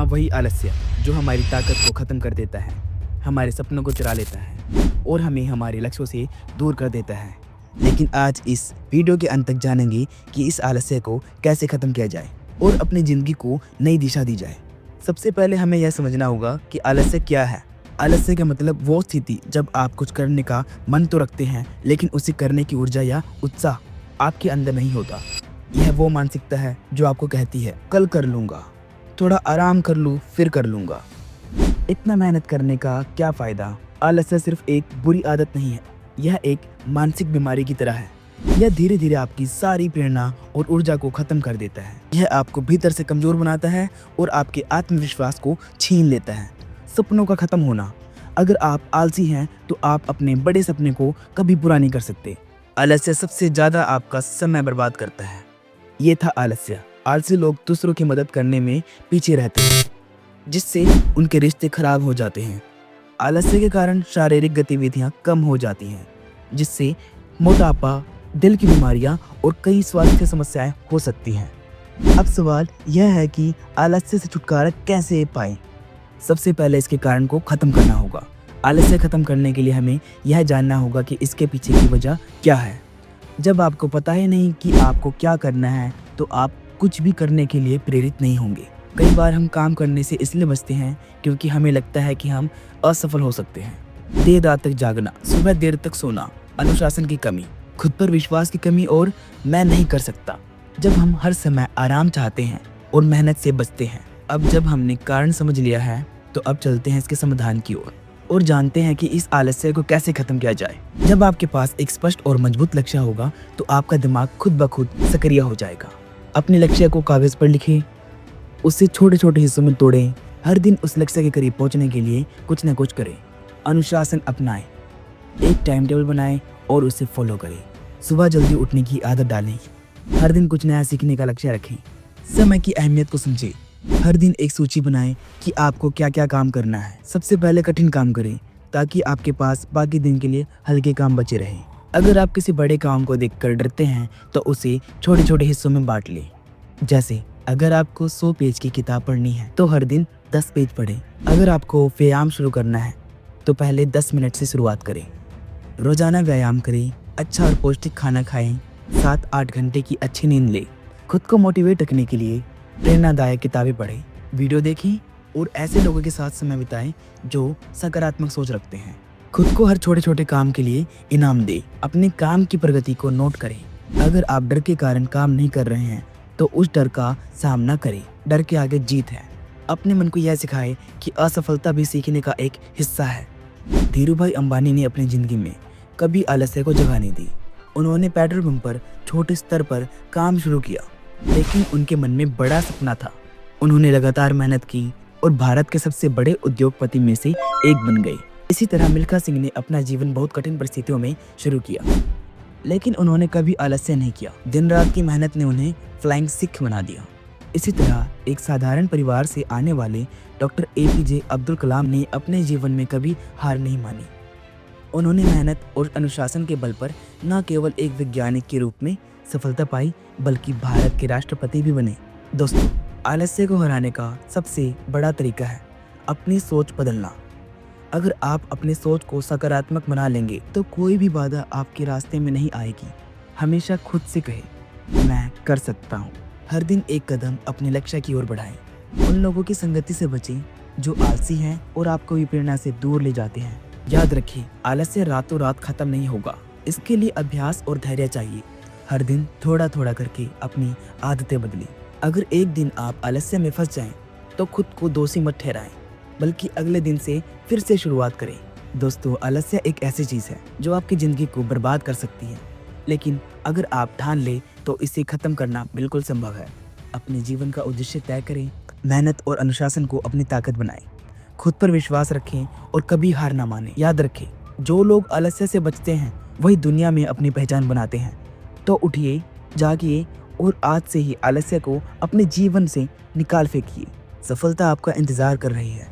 हाँ, वही आलस्य जो हमारी ताकत को ख़त्म कर देता है, हमारे सपनों को चुरा लेता है और हमें हमारे लक्ष्यों से दूर कर देता है। लेकिन आज इस वीडियो के अंत तक जानेंगे कि इस आलस्य को कैसे ख़त्म किया जाए और अपनी ज़िंदगी को नई दिशा दी जाए। सबसे पहले हमें यह समझना होगा कि आलस्य क्या है। आलस्य का मतलब वो स्थिति जब आप कुछ करने का मन तो रखते हैं लेकिन उसे करने की ऊर्जा या उत्साह आपके अंदर नहीं होता। यह वो मानसिकता है जो आपको कहती है कल कर लूँगा, थोड़ा आराम कर लूँ फिर कर लूँगा। इतना मेहनत करने का क्या फ़ायदा। आलस्य सिर्फ एक बुरी आदत नहीं है, यह एक मानसिक बीमारी की तरह है। यह धीरे धीरे आपकी सारी प्रेरणा और ऊर्जा को ख़त्म कर देता है। यह आपको भीतर से कमज़ोर बनाता है और आपके आत्मविश्वास को छीन लेता है। सपनों का ख़त्म होना। अगर आप आलसी हैं तो आप अपने बड़े सपने को कभी पूरा नहीं कर सकते। आलस्य सबसे ज़्यादा आपका समय बर्बाद करता है। ये था आलस्य। आलसी लोग दूसरों की मदद करने में पीछे रहते हैं, जिससे उनके रिश्ते खराब हो जाते हैं। आलस्य के कारण शारीरिक गतिविधियाँ कम हो जाती हैं, जिससे मोटापा, दिल की बीमारियाँ और कई स्वास्थ्य समस्याएं हो सकती हैं। अब सवाल यह है कि आलस्य से छुटकारा कैसे पाएं। सबसे पहले इसके कारण को ख़त्म करना होगा। आलस्य ख़त्म करने के लिए हमें यह जानना होगा कि इसके पीछे की वजह क्या है। जब आपको पता ही नहीं कि आपको क्या करना है तो आप कुछ भी करने के लिए प्रेरित नहीं होंगे। कई बार हम काम करने से इसलिए बचते हैं क्योंकि हमें लगता है कि हम असफल हो सकते हैं। देर रात तक जागना, सुबह देर तक सोना, अनुशासन की कमी, खुद पर विश्वास की कमी और मैं नहीं कर सकता। जब हम हर समय आराम चाहते हैं और मेहनत से बचते हैं। अब जब हमने कारण समझ लिया है तो अब चलते हैं इसके समाधान की ओर और जानते हैं कि इस आलस्य को कैसे खत्म किया जाए। जब आपके पास एक स्पष्ट और मजबूत लक्ष्य होगा तो आपका दिमाग खुद ब खुद सक्रिय हो जाएगा। अपने लक्ष्य को कागज पर लिखें, उसे छोटे छोटे हिस्सों में तोड़ें। हर दिन उस लक्ष्य के करीब पहुंचने के लिए कुछ न कुछ करें। अनुशासन अपनाएं, एक टाइम टेबल बनाएं और उसे फॉलो करें। सुबह जल्दी उठने की आदत डालें। हर दिन कुछ नया सीखने का लक्ष्य रखें। समय की अहमियत को समझें। हर दिन एक सूची बनाएं कि आपको क्या क्या काम करना है। सबसे पहले कठिन काम करें ताकि आपके पास बाकी दिन के लिए हल्के काम बचे रहें। अगर आप किसी बड़े काम को देखकर डरते हैं तो उसे छोटे छोटे हिस्सों में बांट लें। जैसे अगर आपको 100 पेज की किताब पढ़नी है तो हर दिन 10 पेज पढ़ें। अगर आपको व्यायाम शुरू करना है तो पहले 10 मिनट से शुरुआत करें। रोजाना व्यायाम करें, अच्छा और पौष्टिक खाना खाएं, 7-8 घंटे की अच्छी नींद लें। खुद को मोटिवेट रखने के लिए प्रेरणादायक किताबें पढ़ें, वीडियो देखें और ऐसे लोगों के साथ समय बिताएं जो सकारात्मक सोच रखते हैं। खुद को हर छोटे छोटे काम के लिए इनाम दें। अपने काम की प्रगति को नोट करें। अगर आप डर के कारण काम नहीं कर रहे हैं तो उस डर का सामना करें। डर के आगे जीत है। अपने मन को यह सिखाएं कि असफलता भी सीखने का एक हिस्सा है। धीरूभाई अंबानी ने अपनी जिंदगी में कभी आलस्य को जगह नहीं दी। उन्होंने पेट्रोल पंप पर छोटे स्तर पर काम शुरू किया, लेकिन उनके मन में बड़ा सपना था। उन्होंने लगातार मेहनत की और भारत के सबसे बड़े उद्योगपति में से एक बन गए। इसी तरह मिल्खा सिंह ने अपना जीवन बहुत कठिन परिस्थितियों में शुरू किया, लेकिन उन्होंने कभी आलस्य नहीं किया। दिन रात की मेहनत ने उन्हें फ्लाइंग सिख बना दिया। इसी तरह एक साधारण परिवार से आने वाले डॉक्टर APJ अब्दुल कलाम ने अपने जीवन में कभी हार नहीं मानी। उन्होंने मेहनत और अनुशासन के बल पर न केवल एक वैज्ञानिक के रूप में सफलता पाई बल्कि भारत के राष्ट्रपति भी बने। दोस्तों, आलस्य को हराने का सबसे बड़ा तरीका है अपनी सोच बदलना। अगर आप अपनी सोच को सकारात्मक बना लेंगे तो कोई भी बाधा आपके रास्ते में नहीं आएगी। हमेशा खुद से कहें मैं कर सकता हूँ। हर दिन एक कदम अपने लक्ष्य की ओर बढ़ाएं। उन लोगों की संगति से बचें जो आलसी हैं और आपको भी प्रेरणा से दूर ले जाते हैं। याद रखें, आलस्य रातों रात खत्म नहीं होगा। इसके लिए अभ्यास और धैर्य चाहिए। हर दिन थोड़ा थोड़ा करके अपनी आदतें बदलें। अगर एक दिन आप आलस्य में फंस जाएं तो खुद को दोषी मत ठहराएं, बल्कि अगले दिन से फिर से शुरुआत करें। दोस्तों, आलस्य एक ऐसी चीज़ है जो आपकी ज़िंदगी को बर्बाद कर सकती है, लेकिन अगर आप ठान लें तो इसे ख़त्म करना बिल्कुल संभव है। अपने जीवन का उद्देश्य तय करें, मेहनत और अनुशासन को अपनी ताकत बनाएं, खुद पर विश्वास रखें और कभी हार ना मानें। याद रखें, जो लोग आलस्य से बचते हैं वही दुनिया में अपनी पहचान बनाते हैं। तो उठिए, जागिए और आज से ही आलस्य को अपने जीवन से निकाल फेंकिए। सफलता आपका इंतजार कर रही है।